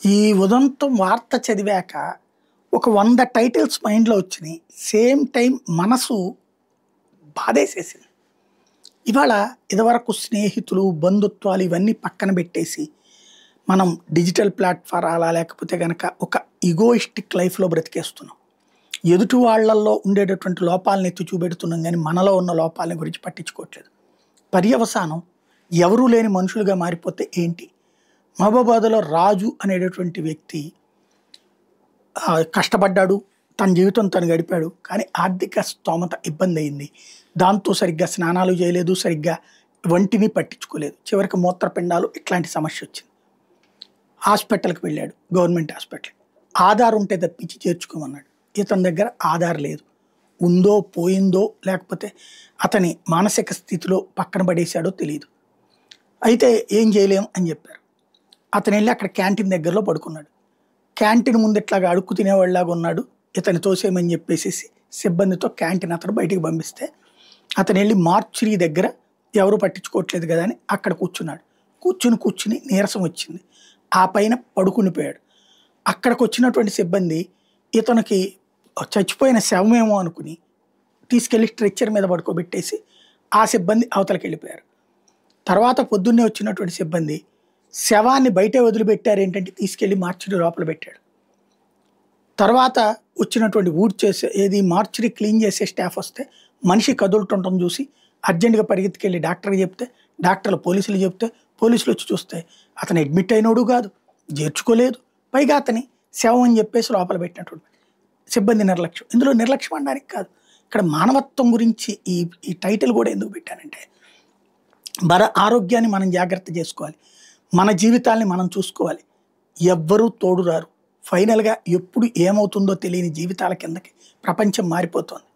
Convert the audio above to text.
ఈ ఉదంతం వార్త చదివాక ఒక 100 టైటిల్స్ మైండ్‌లో వచ్చినియి. సేమ్ టైమ్ మనసు బాధేసేసింది. ఇవాళ ఇదివరకు స్నేహితులు, బంధుత్వాలు ఇవన్నీ పక్కన బెట్టేసి, మనం డిజిటల్ ప్లాట్‌ఫారాలా లేకపోతే గనక ఒక ఇగోయిస్టిక్ లైఫ్‌లో బ్రతికేస్తున్నాం. ఎదుటి వాళ్ళల్లో ఉండేటటువంటి లోపాలను ఎత్తి చూపెడుతున్నాం గానీ, మనలో ఉన్న లోపాలని గురించి పట్టించుకోవట్లేదు. పర్యవసానం ఎవరూ లేని మనుషులుగా మారిపోతే ఏంటి? మహబూబాబాద్‌లో రాజు అనేటటువంటి వ్యక్తి కష్టపడ్డాడు. తన జీవితం తను గడిపాడు. కానీ ఆర్థిక స్తోమత ఇబ్బందయింది. దాంతో సరిగ్గా స్నానాలు చేయలేదు. సరిగ్గా వంటిని పట్టించుకోలేదు. చివరికి మూత్రపిండాలు ఇట్లాంటి సమస్యొచ్చింది. హాస్పిటల్‌కి వెళ్ళాడు. Government hospital. ఆధార్ ఉంటే తప్పించి చేర్చుకోమన్నాడు. ఇతని దగ్గర ఆధార్ లేదు. ఉందో, పోయిందో లేకపోతే అతని మానసిక స్థితిలో పక్కన పడేశాడో తెలీదు. అయితే ఏం చేయలేం అని చెప్పారు. అతనెళ్ళి అక్కడ క్యాంటీన్ దగ్గరలో పడుకున్నాడు. క్యాంటీన్ ముందు ఇట్లాగా అడుక్కు తినేవాడిలాగా ఉన్నాడు. ఇతన్ని తోసేయమని చెప్పేసేసి సిబ్బందితో క్యాంటీన్ అతను బయటికి పంపిస్తే, అతనెళ్ళి మార్చురీ దగ్గర ఎవరు పట్టించుకోవట్లేదు కదా అని అక్కడ కూర్చున్నాడు. కూర్చుని నీరసం వచ్చింది. ఆ పైన పడుకునిపోయాడు. అక్కడికొచ్చినటువంటి సిబ్బంది ఇతనికి చచ్చిపోయిన శవమేమో అనుకుని తీసుకెళ్ళి స్ట్రెచ్చర్ మీద పడుకోబెట్టేసి ఆ సిబ్బంది అవతలకెళ్ళిపోయారు. తర్వాత పొద్దున్నే వచ్చినటువంటి సిబ్బంది శవాన్ని బయటే వదిలిపెట్టారేంటంటే తీసుకెళ్ళి మార్చురీ లోపల పెట్టాడు. తర్వాత వచ్చినటువంటి మార్చురీ క్లీన్ చేసే స్టాఫ్ వస్తే మనిషి కదులుతుంటం చూసి అర్జెంటుగా పరిగెత్తుకెళ్ళి డాక్టర్కి చెప్తే, డాక్టర్లు పోలీసులు చెప్తే, పోలీసులు వచ్చి చూస్తే అతను అడ్మిట్ అయినోడు కాదు, చేర్చుకోలేదు. పైగా అతని శవం అని చెప్పేసి లోపల పెట్టినటువంటి సిబ్బంది నిర్లక్ష్యం. ఇందులో నిర్లక్ష్యం అనడానికి కాదు. ఇక్కడ మానవత్వం గురించి ఈ టైటిల్ కూడా ఎందుకు పెట్టానంటే, ఆరోగ్యాన్ని మనం జాగ్రత్త చేసుకోవాలి. మన జీవితాల్ని మనం చూసుకోవాలి. ఎవ్వరూ తోడు రారు. ఫైనల్‌గా ఎప్పుడు ఏమవుతుందో తెలియని జీవితాల కిందకి ప్రపంచం మారిపోతోంది.